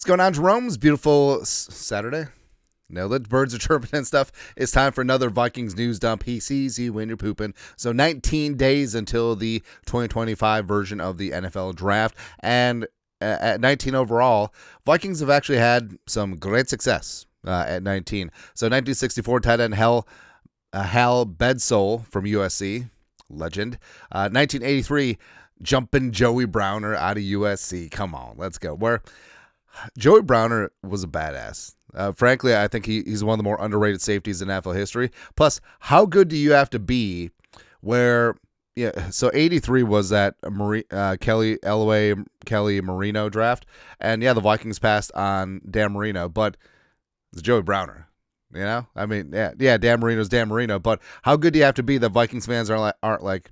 What's going on, Jerome's beautiful Saturday? Nailed it. Birds are chirping and stuff. It's time for another Vikings news dump. He sees you when you're pooping. So 19 days until the 2025 version of the NFL draft. And at 19 overall, Vikings have actually had some great success at 19. So 1964 tight end Hal Bedsole from USC, legend. 1983, jumping Joey Browner out of USC. Come on, let's go. Where Joey Browner was a badass. Frankly, I think he's one of the more underrated safeties in NFL history. Plus, how good do you have to be where, so 83 was that Kelly Marino draft. And yeah, the Vikings passed on Dan Marino, but it's Joey Browner. I mean, yeah, Dan Marino's Dan Marino, but how good do you have to be that Vikings fans aren't like,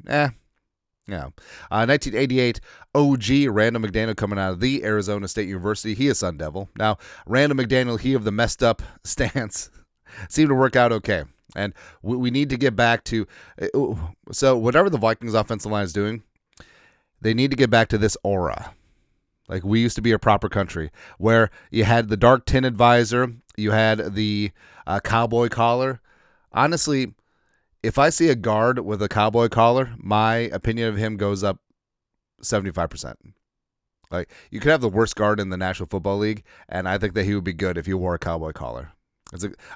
Yeah. 1988, OG Randall McDaniel coming out of the Arizona State University. He is Sun Devil. Now, Randall McDaniel, he of the messed up stance, seemed to work out okay. And we need to get back to, so whatever the Vikings offensive line is doing, they need to get back to this aura. Like, we used to be a proper country where you had the dark tinted visor, you had the cowboy collar. Honestly, if I see a guard with a cowboy collar, my opinion of him goes up 75%. Like, you could have the worst guard in the National Football League, and I think that he would be good if he wore a cowboy collar.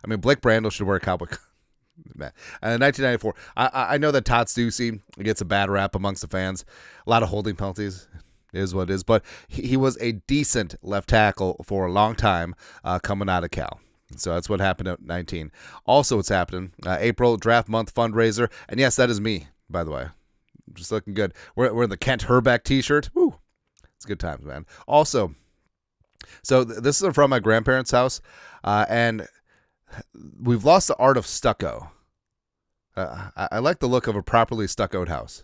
Blake Brandel should wear a cowboy collar. 1994, I know that Todd Stussy gets a bad rap amongst the fans. A lot of holding penalties. It is what it is. But he was a decent left tackle for a long time coming out of Cal. So that's what happened at 19. Also, what's happening, April, draft month fundraiser. And yes, that is me, by the way. Just looking good. We're in the Kent Herbeck t-shirt. Woo. It's good times, man. Also, so this is from my grandparents' house, and we've lost the art of stucco. I like the look of a properly stuccoed house.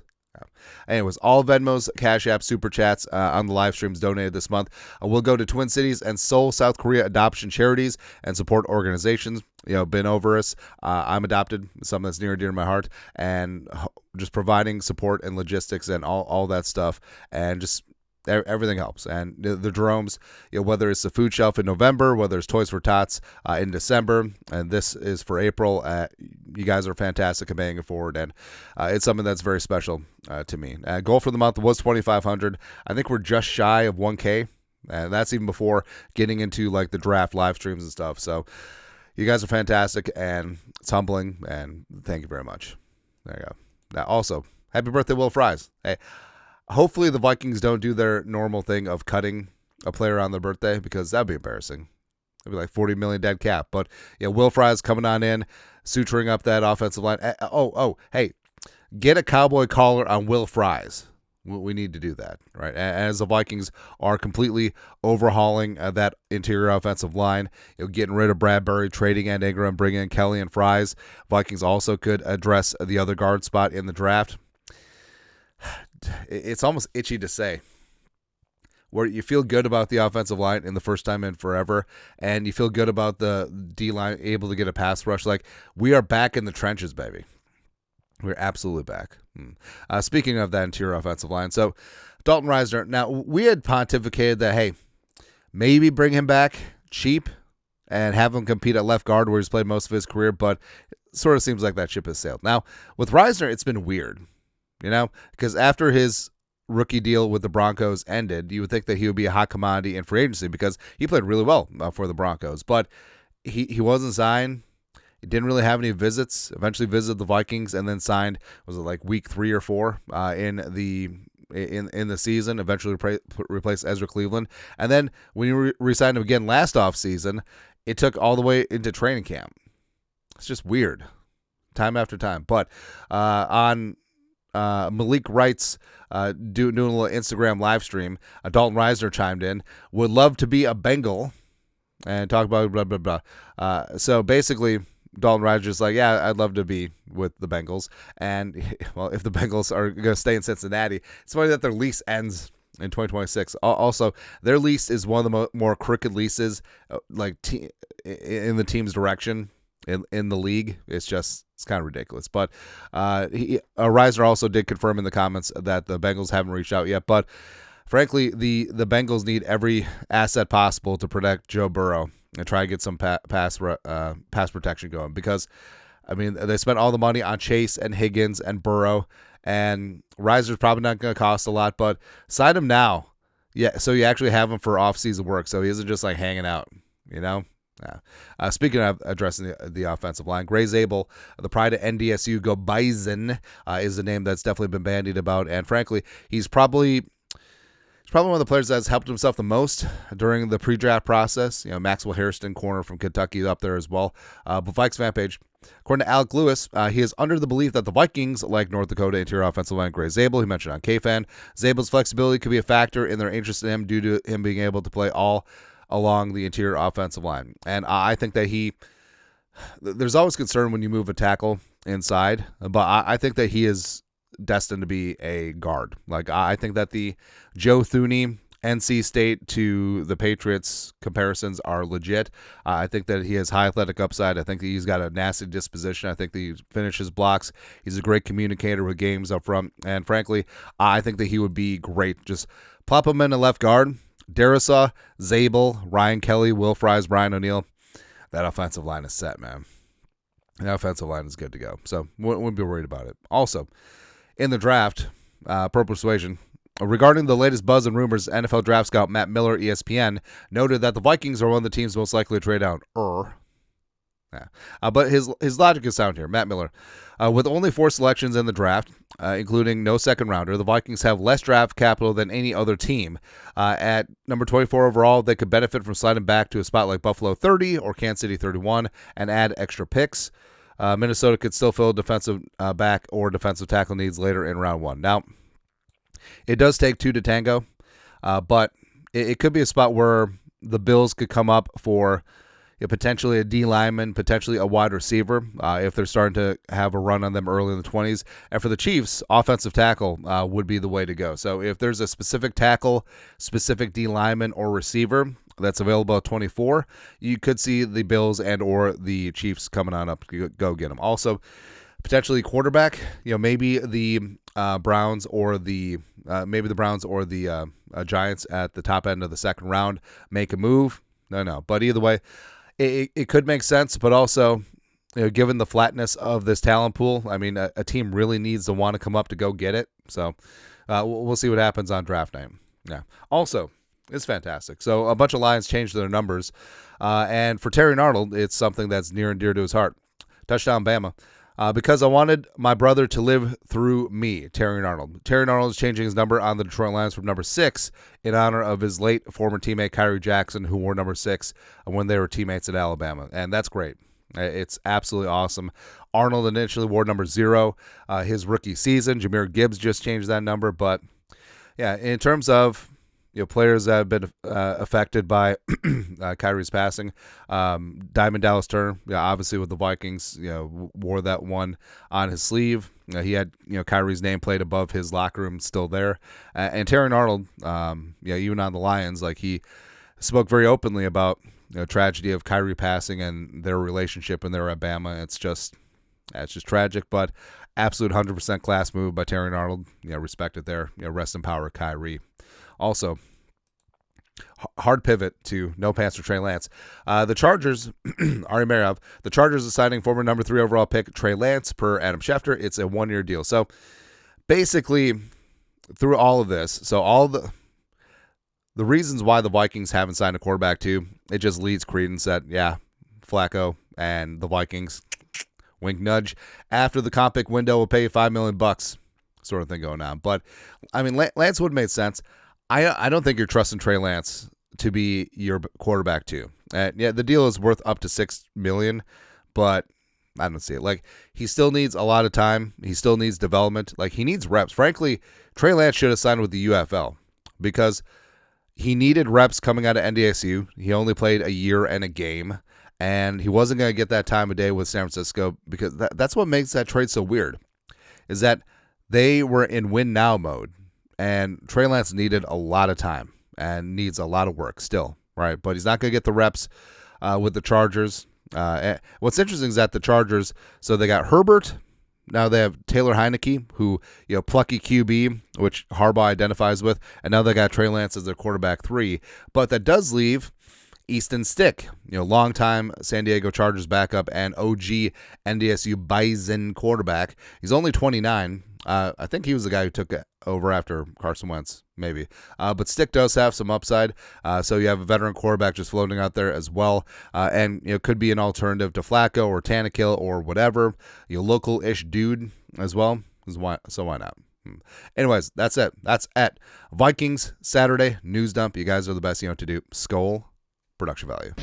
Anyways, all Venmos, Cash App, Super Chats on the live streams donated this month will go to Twin Cities and Seoul, South Korea adoption charities and support organizations. Been over us. I'm adopted, something that's near and dear to my heart, and just providing support and logistics and all that stuff, and just everything helps. And the Jeromes, whether it's the food shelf in November, whether it's Toys for Tots in December, and this is for April, you guys are fantastic at paying it forward, and it's something that's very special to me. Goal for the month was $2,500. I think we're just shy of $1,000, and that's even before getting into like the draft live streams and stuff. So you guys are fantastic, and it's humbling, and thank you very much. There you go. Now, also, happy birthday, Will Fries. Hey. Hopefully the Vikings don't do their normal thing of cutting a player on their birthday, because that'd be embarrassing. It'd be like $40 million dead cap. But yeah, Will Fries coming on in, suturing up that offensive line. Hey, get a cowboy collar on Will Fries. We need to do that, right? As the Vikings are completely overhauling that interior offensive line, getting rid of Bradbury, trading Ed Ingram, bringing in Kelly and Fries. Vikings also could address the other guard spot in the draft. It's almost itchy to say, where you feel good about the offensive line in the first time in forever, and you feel good about the D-line able to get a pass rush. Like, we are back in the trenches, baby. We're absolutely back. Speaking of that interior offensive line, so Dalton Risner. Now, we had pontificated that, hey, maybe bring him back cheap and have him compete at left guard where he's played most of his career, but it sort of seems like that ship has sailed. Now, with Risner, it's been weird. Because after his rookie deal with the Broncos ended, you would think that he would be a hot commodity in free agency because he played really well for the Broncos. But he wasn't signed. He didn't really have any visits. Eventually visited the Vikings and then signed, was it like week 3 or 4 in the season, eventually replaced Ezra Cleveland. And then when you re-signed him again last offseason, it took all the way into training camp. It's just weird, time after time. But on Malik Wright's doing a little Instagram live stream, Dalton Risner chimed in, would love to be a Bengal, and talk about blah, blah, blah. So basically, Dalton Risner's like, yeah, I'd love to be with the Bengals. And, well, if the Bengals are going to stay in Cincinnati, it's funny that their lease ends in 2026. Also, their lease is one of the more crooked leases in the team's direction in the league. It's kind of ridiculous. But Risner also did confirm in the comments that the Bengals haven't reached out yet. But frankly, the Bengals need every asset possible to protect Joe Burrow and try to get some pass protection going, because, I mean, they spent all the money on Chase and Higgins and Burrow, and Risner's probably not going to cost a lot, but sign him now. Yeah, so you actually have him for off-season work, so he isn't just like hanging out, you know? Yeah. Speaking of addressing the offensive line, Greg Zabel, the pride of NDSU, Go Bison, is a name that's definitely been bandied about, and frankly, he's probably one of the players that's helped himself the most during the pre-draft process. You know, Maxwell Hairston, corner from Kentucky, up there as well. But Vikes fan page, according to Alec Lewis, he is under the belief that the Vikings like North Dakota interior offensive line Greg Zabel. He mentioned on KFan. Zabel's flexibility could be a factor in their interest in him due to him being able to play all along the interior offensive line. And I think that there's always concern when you move a tackle inside, but I think that he is destined to be a guard. Like, I think that the Joe Thuney NC State to the Patriots comparisons are legit. I think that he has high athletic upside. I think that he's got a nasty disposition. I think that he finishes blocks. He's a great communicator with games up front. And frankly, I think that he would be great. Just plop him in a left guard. Darisaw, Zabel, Ryan Kelly, Will Fries, Brian O'Neill. That offensive line is set, man. The offensive line is good to go. So wouldn't be worried about it. Also, in the draft, Pro Persuasion, regarding the latest buzz and rumors, NFL draft scout Matt Miller, ESPN, noted that the Vikings are one of the teams most likely to trade down. But his logic is sound here. Matt Miller, with only 4 selections in the draft, including no second rounder, the Vikings have less draft capital than any other team. At number 24 overall, they could benefit from sliding back to a spot like Buffalo 30 or Kansas City 31 and add extra picks. Minnesota could still fill defensive back or defensive tackle needs later in round 1. Now, it does take 2 to tango, but it could be a spot where the Bills could come up for potentially a D lineman, potentially a wide receiver, if they're starting to have a run on them early in the 20s. And for the Chiefs, offensive tackle would be the way to go. So if there's a specific tackle, specific D lineman or receiver that's available at 24, you could see the Bills and or the Chiefs coming on up to go get them. Also, potentially quarterback, maybe the Browns or the Giants at the top end of the second round make a move. No. But either way, it could make sense, but also, given the flatness of this talent pool, I mean, a team really needs to want to come up to go get it. So we'll see what happens on draft night. Yeah. Also, it's fantastic. So a bunch of Lions changed their numbers, and for Terry Arnold, it's something that's near and dear to his heart. Touchdown Bama. Because I wanted my brother to live through me, Terry Arnold. Terry Arnold is changing his number on the Detroit Lions from number 6 in honor of his late former teammate Kyrie Jackson, who wore number 6 when they were teammates at Alabama. And that's great. It's absolutely awesome. Arnold initially wore number 0 his rookie season. Jahmyr Gibbs just changed that number. But, yeah, in terms of players that have been affected by Kyrie's passing. Diamond Dallas Turner, obviously with the Vikings, wore that one on his sleeve. He had Kyrie's name played above his locker room, still there. And Terry Arnold, even on the Lions, like he spoke very openly about tragedy of Kyrie passing and their relationship when they were at Bama. It's just tragic, but absolute 100% class move by Terry Arnold. Respect it there. Rest in power, Kyrie. Also, hard pivot to no pants for Trey Lance. The Chargers, Ari Mariev, the Chargers are signing former number 3 overall pick Trey Lance per Adam Schefter. It's a 1-year deal. So basically, through all of this, so all the reasons why the Vikings haven't signed a quarterback too, it just leads credence that, Flacco and the Vikings, wink nudge, after the comp pick window will pay you $5 million sort of thing going on. But, I mean, Lance would have made sense. I don't think you're trusting Trey Lance to be your quarterback too. The deal is worth up to $6 million, but I don't see it. Like, he still needs a lot of time. He still needs development. Like, he needs reps. Frankly, Trey Lance should have signed with the UFL because he needed reps coming out of NDSU. He only played a year and a game, and he wasn't going to get that time of day with San Francisco because that's what makes that trade so weird, is that they were in win now mode. And Trey Lance needed a lot of time and needs a lot of work still, right? But he's not going to get the reps with the Chargers. What's interesting is that the Chargers, so they got Herbert, Now they have Taylor Heineke, who, plucky QB, which Harbaugh identifies with, and now they got Trey Lance as their quarterback 3. But that does leave Easton Stick, longtime San Diego Chargers backup and OG NDSU Bison quarterback. He's only 29. I think he was the guy who took over after Carson Wentz, maybe. But Stick does have some upside. So you have a veteran quarterback just floating out there as well. And could be an alternative to Flacco or Tannehill or whatever. Local-ish dude as well. So why not? Anyways, that's it. That's at Vikings Saturday News Dump. You guys are the best. To do. Skol. Production value.